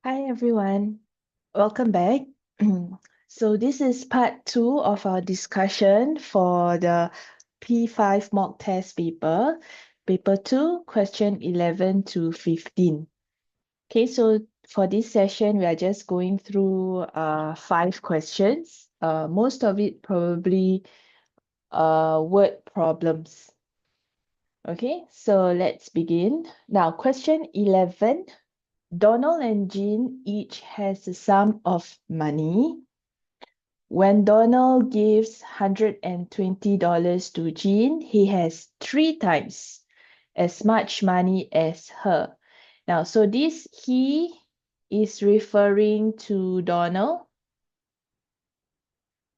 Hi everyone, welcome back. So this is part 2 of our discussion for the P5 mock test paper, paper 2, question 11 to 15. Okay, so for this session, we are just going through 5 questions. Most of it probably word problems. Okay, so let's begin. Now, question 11. Donald and Jean each has a sum of money. When Donald gives $120 to Jean, he has 3 times as much money as her. Now, so this he is referring to Donald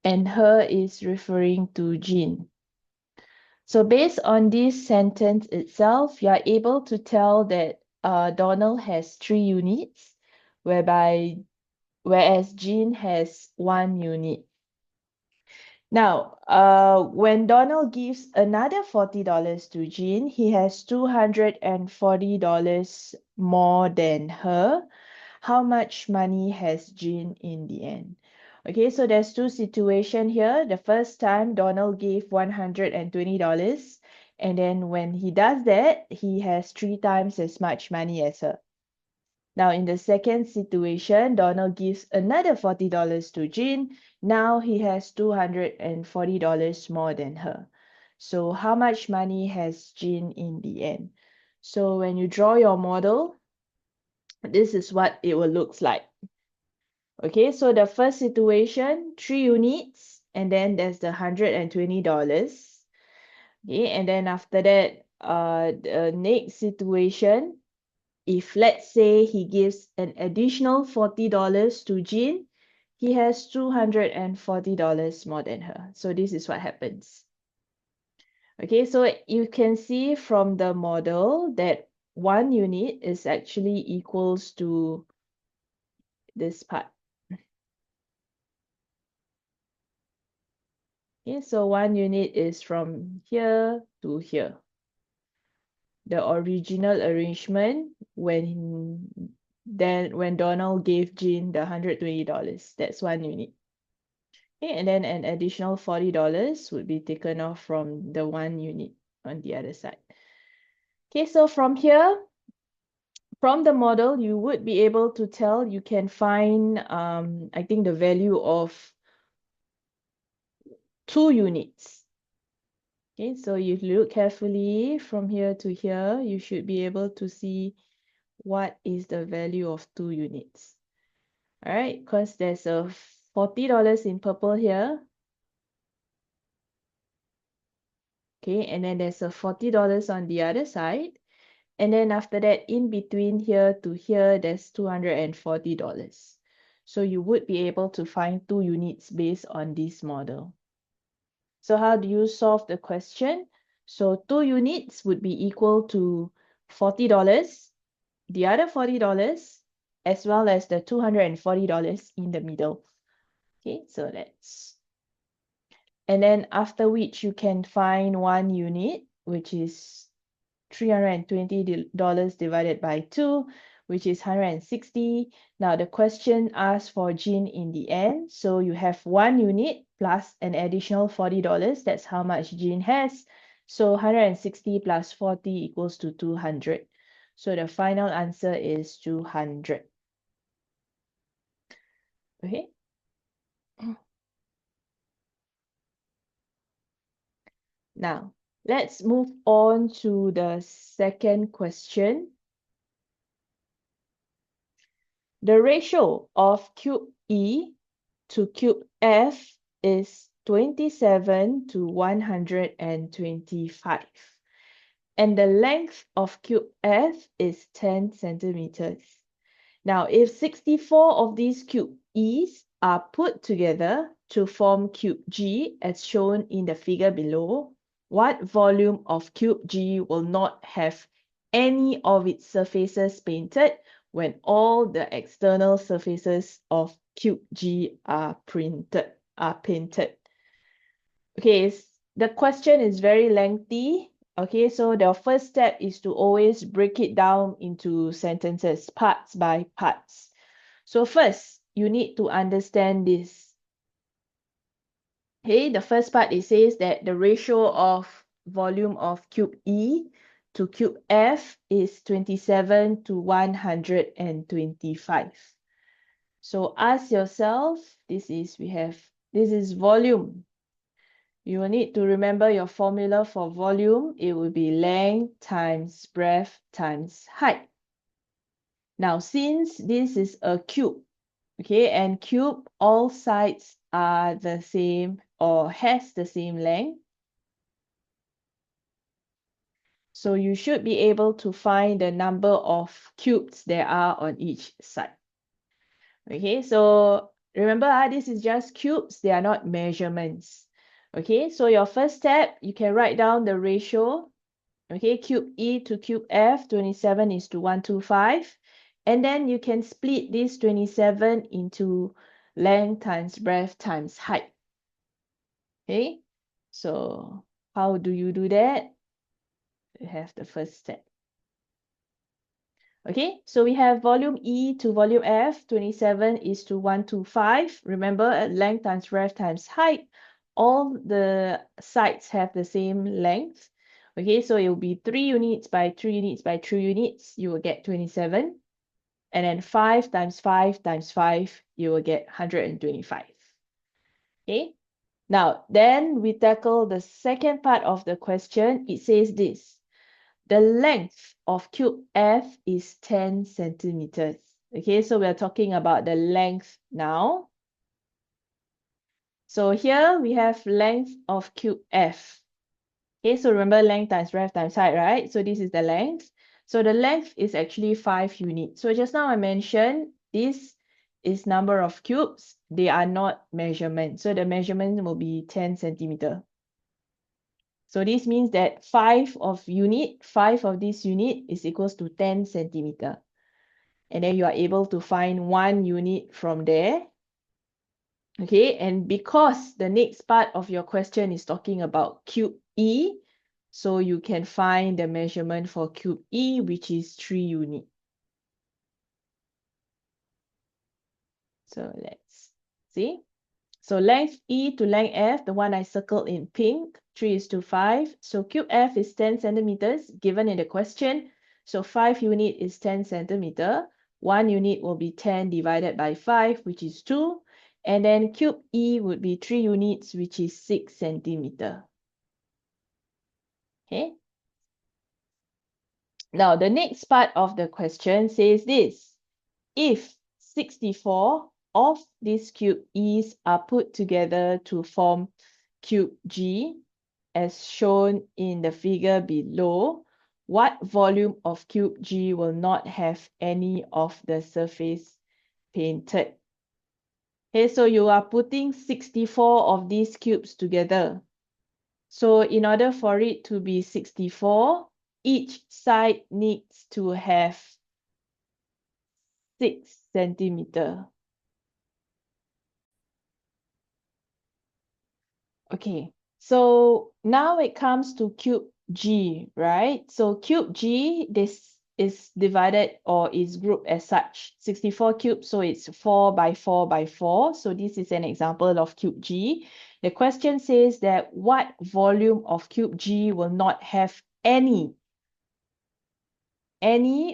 and her is referring to Jean. So based on this sentence itself, you are able to tell that Donald has 3 units, whereas Jean has 1 unit. Now, when Donald gives another $40 to Jean, he has $240 more than her. How much money has Jean in the end? Okay, so there's 2 situations here. The first time, Donald gave $120, and then when he does that, he has 3 times as much money as her. Now, in the second situation, Donald gives another $40 to Jean. Now he has $240 more than her. So how much money has Jean in the end? So when you draw your model, this is what it will look like. Okay, so the first situation, 3 units, and then there's the $120. Okay, and then after that, the next situation, if let's say he gives an additional $40 to Jean, he has $240 more than her. So this is what happens. Okay, so you can see from the model that 1 unit is actually equals to this part. Okay, so 1 unit is from here to here. The original arrangement when Donald gave Jean the $120, that's 1 unit. Okay, and then an additional $40 would be taken off from the 1 unit on the other side. Okay, so from here, from the model, you would be able to tell, you can find, I think the value of 2 units. Okay, so if you look carefully from here to here, you should be able to see what is the value of 2 units. All right, because there's a $40 in purple here. Okay, and then there's a $40 on the other side. And then after that, in between here to here, there's $240. So you would be able to find 2 units based on this model. So how do you solve the question? So 2 units would be equal to $40, the other $40, as well as the $240 in the middle. Okay, so that's... And then after which you can find 1 unit, which is $320 divided by 2, which is 160. Now the question asks for Jean in the end. So you have 1 unit plus an additional $40. That's how much Jean has. So 160 plus 40 equals to 200. So the final answer is 200. Okay. Now, let's move on to the second question. The ratio of cube E to cube F is 27 to 125. And the length of cube F is 10 centimeters. Now, if 64 of these cube E's are put together to form cube G as shown in the figure below, what volume of cube G will not have any of its surfaces painted when all the external surfaces of cube G are painted? Okay, the question is very lengthy. Okay, so the first step is to always break it down into sentences, parts by parts. So first, you need to understand this. Okay, the first part, it says that the ratio of volume of cube E to cube F is 27 to 125. So ask yourself, this is volume. You will need to remember your formula for volume. It will be length times breadth times height. Now, since this is a cube, okay, and cube, all sides are the same or has the same length. So you should be able to find the number of cubes there are on each side. Okay, so remember, this is just cubes, they are not measurements. Okay, so your first step, you can write down the ratio. Okay, cube E to cube F, 27 is to 125. And then you can split this 27 into length times breadth times height. Okay, so how do you do that? You have the first step. Okay, so we have volume E to volume F, 27 is to 125. Remember, length times breadth times height. All the sides have the same length. Okay, so it will be 3 units by 3 units by 3 units. You will get 27. And then 5 times 5 times 5, you will get 125. Okay, now then we tackle the second part of the question. It says this. The length of cube F is 10 centimeters. Okay, so we're talking about the length now. So here we have length of cube F. Okay, so remember length times breadth times height, right? So this is the length. So the length is actually 5 units. So just now I mentioned this is number of cubes. They are not measurements. So the measurement will be 10 centimeter. So this means that 5 of this unit is equals to 10 centimeter. And then you are able to find 1 unit from there. Okay, and because the next part of your question is talking about cube E, so you can find the measurement for cube E, which is 3 units. So let's see. So length E to length F, the one I circled in pink, 3 is to 5. So cube F is 10 centimeters given in the question. So 5 unit is 10 centimeter. 1 unit will be 10 divided by 5, which is 2. And then cube E would be 3 units, which is 6 centimeter. Okay. Now, the next part of the question says this. If 64 of these cube E's are put together to form cube G, as shown in the figure below, what volume of cube G will not have any of the surface painted? Okay, so you are putting 64 of these cubes together. So in order for it to be 64, each side needs to have 6 centimeter. Okay, so now it comes to cube G, right? So cube G, this is divided or is grouped as such. 64 cubes, so it's 4 by 4 by 4. So this is an example of cube G. The question says that what volume of cube G will not have any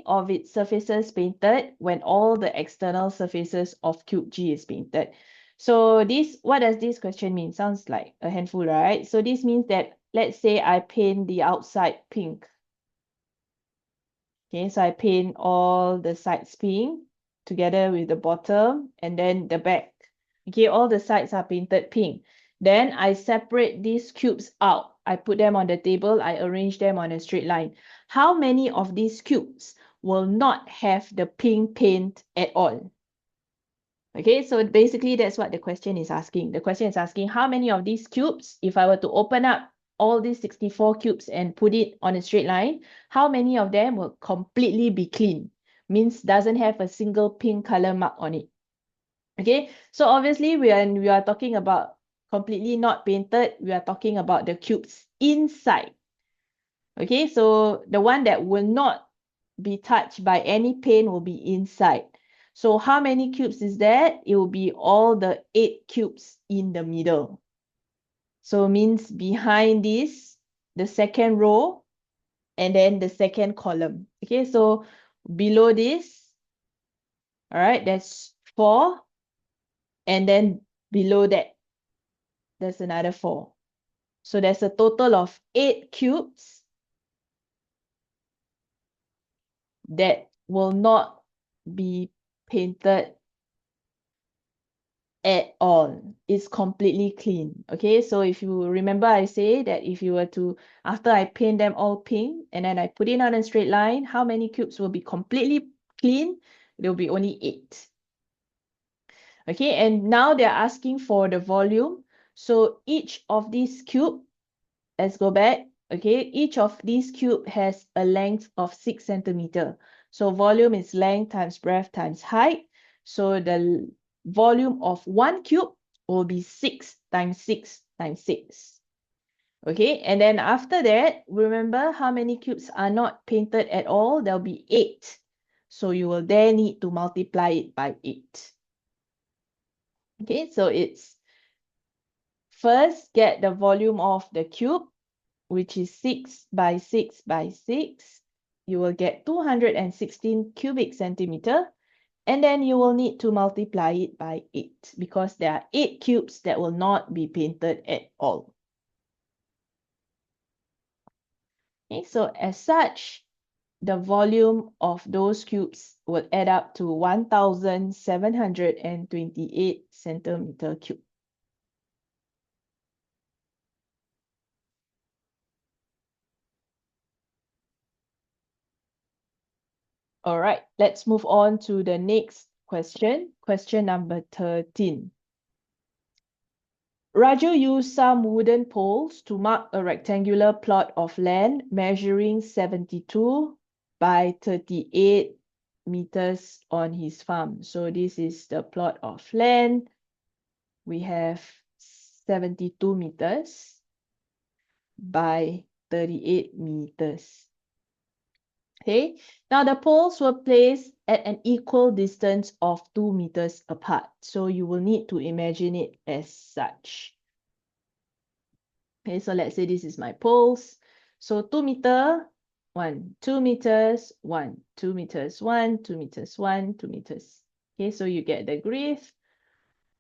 of its surfaces painted when all the external surfaces of cube G is painted. So what does this question mean? Sounds like a handful, right? So this means that, let's say I paint the outside pink. Okay, so I paint all the sides pink together with the bottom and then the back. Okay, all the sides are painted pink. Then I separate these cubes out. I put them on the table. I arrange them on a straight line. How many of these cubes will not have the pink paint at all? Okay, so basically that's what the question is asking. The question is asking how many of these cubes, if I were to open up all these 64 cubes and put it on a straight line, how many of them will completely be clean? Means doesn't have a single pink color mark on it. Okay, so obviously when we are talking about completely not painted, we are talking about the cubes inside. Okay, so the one that will not be touched by any paint will be inside. So how many cubes is that? It will be all the 8 cubes in the middle. So means behind this, the second row, and then the second column. Okay, so below this, all right, that's 4. And then below that, there's another 4. So there's a total of 8 cubes that will not be painted at all. It's completely clean. Okay, so if you remember, I say that if you were to, after I paint them all pink and then I put it on a straight line, how many cubes will be completely clean? There will be only 8. Okay, and now they're asking for the volume. So each of these cube, let's go back. Okay, each of these cube has a length of 6 centimeter. So volume is length times breadth times height. So the volume of 1 cube will be 6 times 6 times 6. Okay, and then after that, remember how many cubes are not painted at all? There'll be 8. So you will then need to multiply it by 8. Okay, so it's first get the volume of the cube, which is 6 by 6 by 6. You will get 216 cubic centimeter. And then you will need to multiply it by 8 because there are 8 cubes that will not be painted at all. Okay, so as such, the volume of those cubes will add up to 1,728 centimeter cube. All right, let's move on to the next question. Question number 13. Raju used some wooden poles to mark a rectangular plot of land measuring 72 by 38 meters on his farm. So this is the plot of land. We have 72 meters by 38 meters. Okay, now the poles were placed at an equal distance of 2 meters apart. So you will need to imagine it as such. Okay, so let's say this is my poles. So 2 meter, 1, 2 meters, 1, 2 meters, 1, 2 meters, 1, 2 meters. Okay, so you get the grid.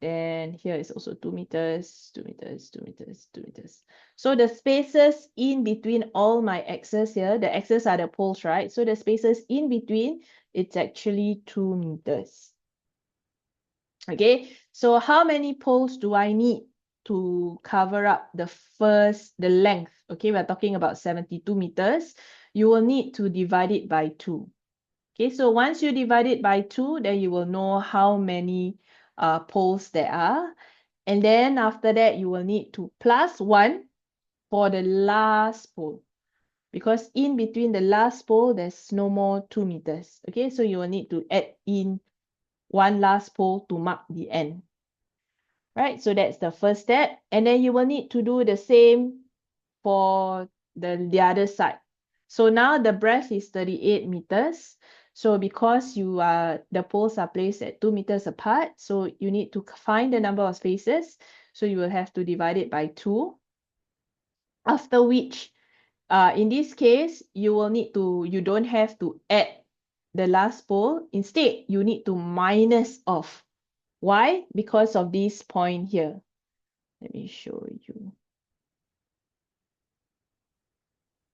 Then here is also 2 meters, 2 meters, 2 meters, 2 meters. So the spaces in between all my axes here, the axes are the poles, right? So the spaces in between, it's actually 2 meters. Okay, so how many poles do I need to cover up the length? Okay, we're talking about 72 meters. You will need to divide it by 2. Okay, so once you divide it by 2, then you will know how many poles there are. And then after that, you will need to plus 1 for the last pole. Because in between the last pole, there's no more 2 meters. Okay, so you will need to add in 1 last pole to mark the end. Right, so that's the first step. And then you will need to do the same for the other side. So now the breadth is 38 meters. So because the poles are placed at 2 meters apart, so you need to find the number of spaces. So you will have to divide it by 2. After which, in this case, you don't have to add the last pole. Instead, you need to minus off. Why? Because of this point here. Let me show you.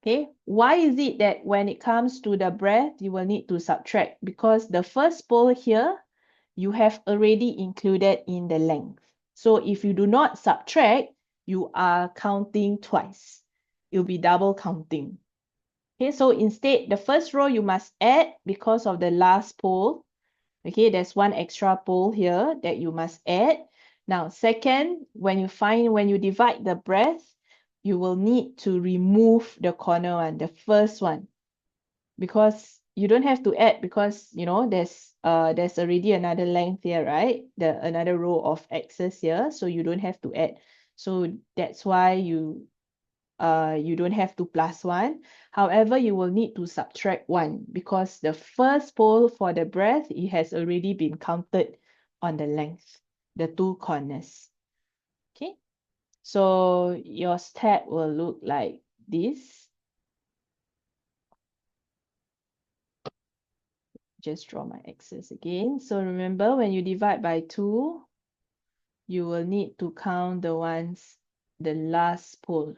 Okay, why is it that when it comes to the breadth, you will need to subtract? Because the first pole here, you have already included in the length. So if you do not subtract, you are counting twice. You'll be double counting. Okay, so instead, the first row you must add because of the last pole. Okay, there's 1 extra pole here that you must add. Now, second, when you divide the breadth, you will need to remove the corner one, the first one, because you don't have to add because there's already another length here, right? Another row of axes here, so you don't have to add. So that's why you you don't have to plus 1. However, you will need to subtract 1 because the first pole for the breadth, it has already been counted on the length, the two corners. Okay, so your step will look like this. Just draw my axis again. So remember, when you divide by 2, you will need to count the last pole.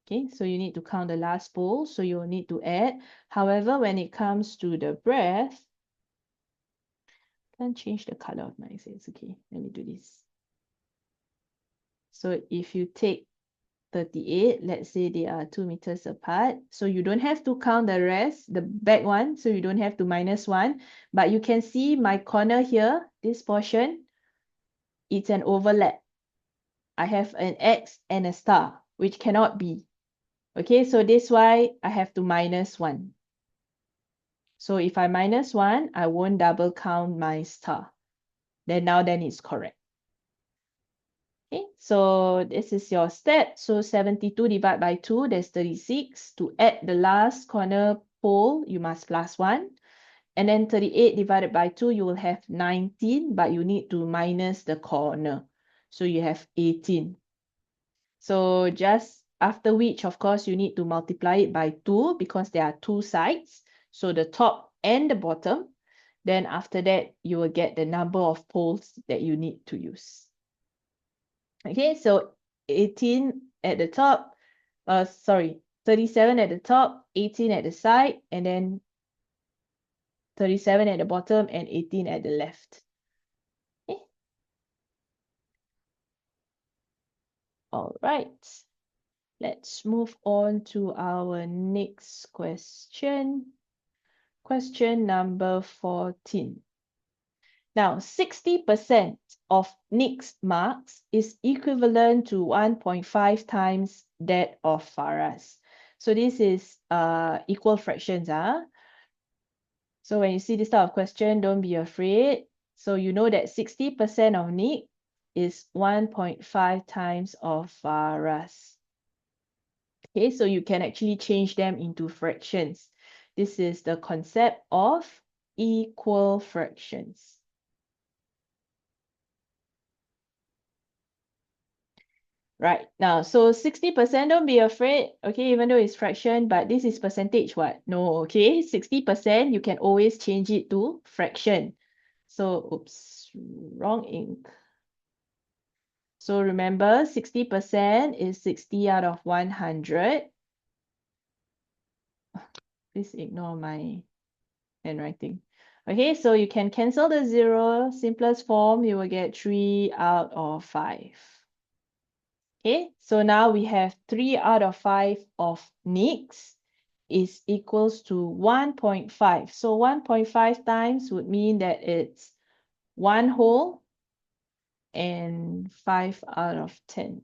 Okay, so you need to count the last pole, so you will need to add. However, when it comes to the breadth, can't change the color of my axis. Okay, let me do this. So if you take 38, let's say they are 2 meters apart. So you don't have to count the rest, the back one, so you don't have to minus 1. But you can see my corner here, this portion, it's an overlap. I have an X and a star, which cannot be. Okay, so this why I have to minus 1. So if I minus 1, I won't double count my star. Then it's correct. Okay, so this is your step. So 72 divided by 2, there's 36. To add the last corner pole, you must plus 1. And then 38 divided by 2, you will have 19, but you need to minus the corner. So you have 18. So just after which, of course, you need to multiply it by 2 because there are 2 sides. So the top and the bottom. Then after that, you will get the number of poles that you need to use. Okay, so 18 at the top, 37 at the top, 18 at the side, and then 37 at the bottom and 18 at the left. Okay. All right. Let's move on to our next question. Question number 14. Now, 60% of Nick's marks is equivalent to 1.5 times that of Farah's. So this is equal fractions. So when you see this type of question, don't be afraid. So you know that 60% of Nick is 1.5 times of Farah's. Okay, so you can actually change them into fractions. This is the concept of equal fractions. Right, now, so 60%, don't be afraid, okay, even though it's fraction, but this is percentage, what? No, okay, 60%, you can always change it to fraction. So, oops, wrong ink. So remember, 60% is 60 out of 100. Please ignore my handwriting. Okay, so you can cancel the 0. Simplest form, you will get 3 out of 5. Okay, so now we have 3 out of 5 of Nick's is equals to 1.5. So 1.5 times would mean that it's 1 whole and 5 out of 10.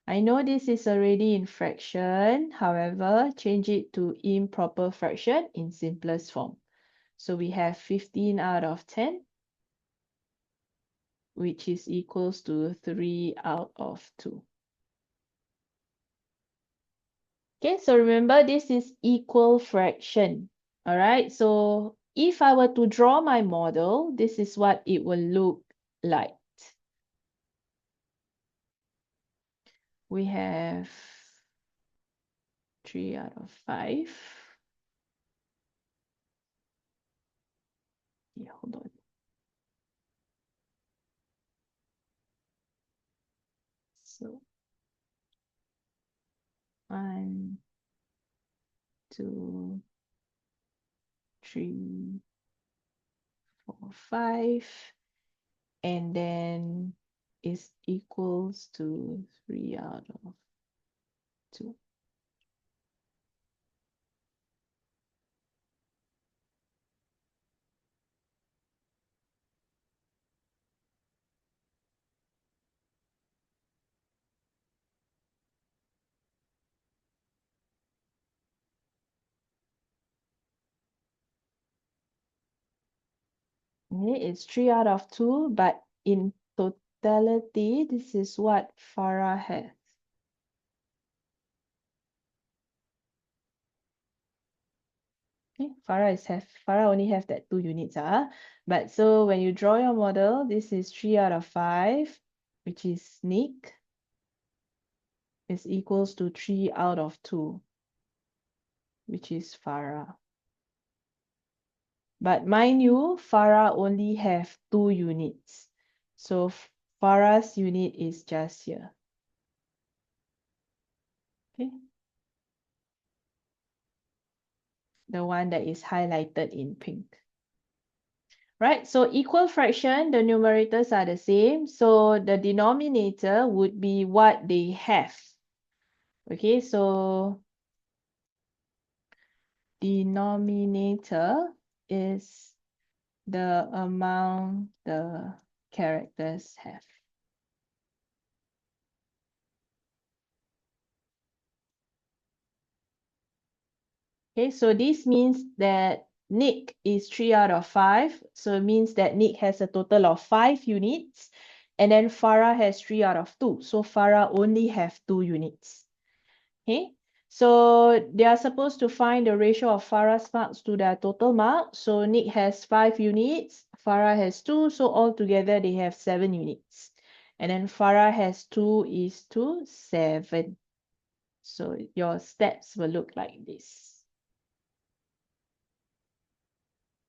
I know this is already in fraction, however, change it to improper fraction in simplest form. So we have 15 out of 10, which is equals to 3 out of 2. Okay, so remember this is equal fraction. All right, so if I were to draw my model, this is what it will look like. We have 3 out of 5. Yeah, hold on. So 1, 2, 3, 4, 5, and then is equals to 3 out of 2. Okay, it's 3 out of 2, but in total, totality, this is what Farah has. Okay, Farah only have that 2 units. But so when you draw your model, this is 3 out of 5, which is Nick, is equals to 3 out of 2, which is Farah. But mind you, Farah only have 2 units. So Farah's unit is just here. Okay. The one that is highlighted in pink. Right, so equal fraction, the numerators are the same. So the denominator would be what they have. Okay, so denominator is the amount the characters have. Okay, so this means that Nick is 3 out of 5. So it means that Nick has a total of 5 units. And then Farah has 3 out of 2. So Farah only have 2 units. Okay, so they are supposed to find the ratio of Farah's marks to their total mark. So Nick has 5 units, Farah has 2, so altogether they have 7 units. And then Farah has 2:7. So your steps will look like this.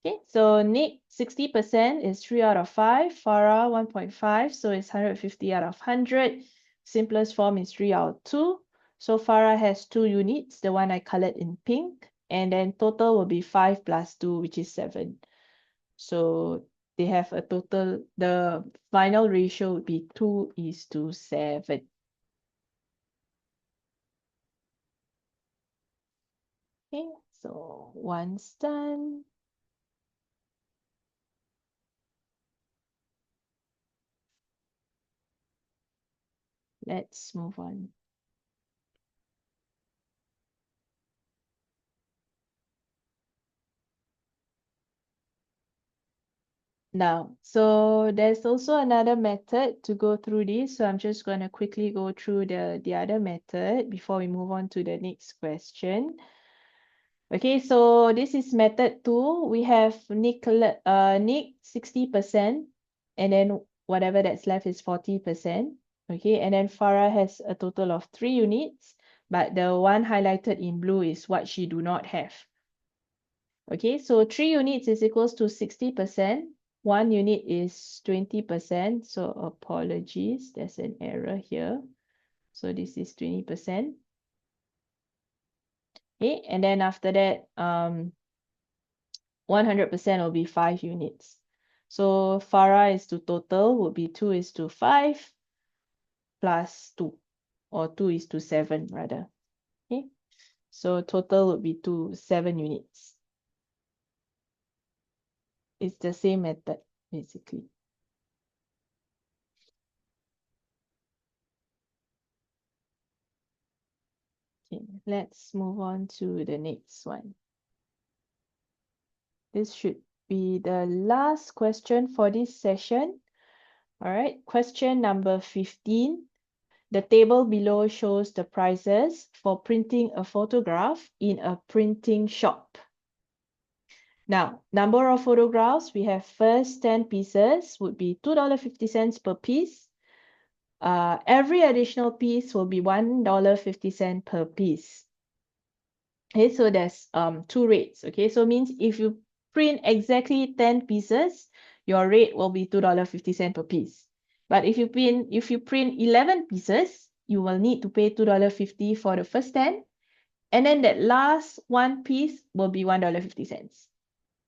Okay, so Nick 60% is 3 out of 5, Farah 1.5, so it's 150 out of 100. Simplest form is 3 out of 2. So Farah has 2 units, the one I colored in pink, and then total will be 5 plus 2, which is 7. So they have a total, the final ratio would be 2:7. Okay, so one's done. Let's move on. Now, so there's also another method to go through this. So I'm just going to quickly go through the other method before we move on to the next question. Okay, so this is method 2. We have Nick 60%, and then whatever that's left is 40%. Okay, and then Farah has a total of 3 units, but the one highlighted in blue is what she do not have. Okay, so 3 units is equals to 60%. 1 unit is 20%. So apologies, there's an error here. So this is 20%. Okay, and then after that, 100% will be 5 units. So Farah is to total would be 2:5 plus 2, or 2:7 rather. Okay, so total would be 7 units. It's the same method, basically. Okay, let's move on to the next one. This should be the last question for this session. All right, question number 15. The table below shows the prices for printing a photograph in a printing shop. Now, number of photographs, we have first 10 pieces would be $2.50 per piece. Every additional piece will be $1.50 per piece. Okay, so there's 2 rates. Okay, so means if you print exactly 10 pieces, your rate will be $2.50 per piece. But if you print 11 pieces, you will need to pay $2.50 for the first 10. And then that last 1 piece will be $1.50.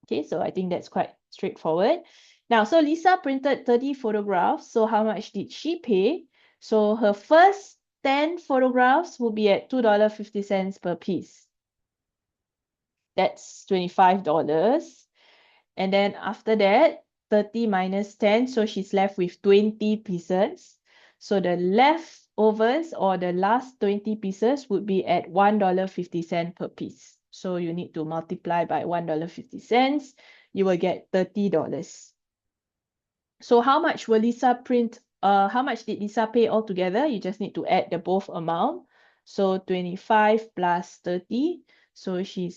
Okay, so I think that's quite straightforward. Now, so Lisa printed 30 photographs. So how much did she pay? So her first 10 photographs will be at $2.50 per piece. That's $25. And then after that, 30 minus 10, so she's left with 20 pieces. So the leftovers or the last 20 pieces would be at $1.50 per piece. So you need to multiply by $1.50. You will get $30. So how much will Lisa print how much did Lisa pay altogether? You just need to add the both amount. So 25 plus 30. So she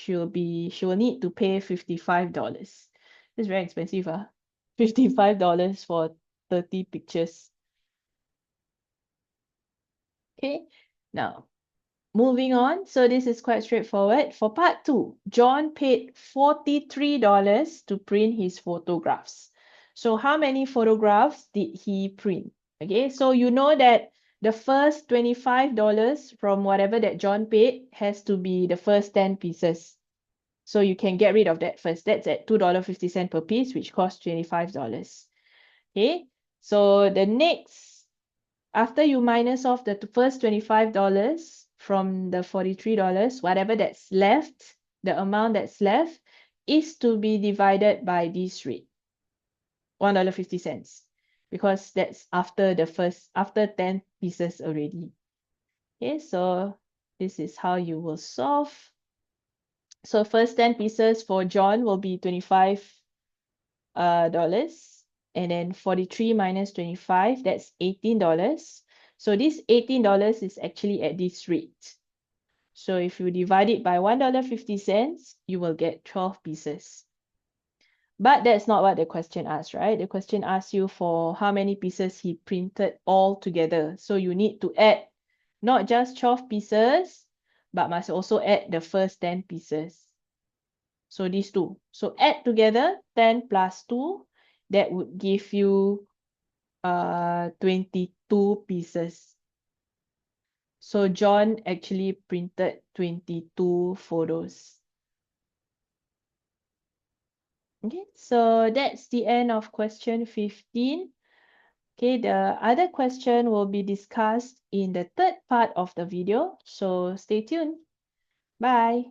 will need to pay $55. It's very expensive, $55 for 30 pictures. Okay, now moving on. So this is quite straightforward. For part 2, John paid $43 to print his photographs. So how many photographs did he print? Okay, so you know that the first $25 from whatever that John paid has to be the first 10 pieces. So you can get rid of that first. That's at $2.50 per piece, which costs $25. Okay, so the next, after you minus off the first $25 from the $43, whatever that's left, the amount that's left is to be divided by this rate, $1.50, because that's after 10 pieces already. Okay, so this is how you will solve. So first 10 pieces for John will be $25, and then 43 minus 25, that's $18. So this $18 is actually at this rate. So if you divide it by $1.50, you will get 12 pieces. But that's not what the question asks, right? The question asks you for how many pieces he printed all together. So you need to add not just 12 pieces, but must also add the first 10 pieces. So these two. So add together 10 plus 2, that would give you 22 pieces. So John actually printed 22 photos. Okay, so that's the end of question 15. Okay, the other question will be discussed in the third part of the video. So stay tuned. Bye.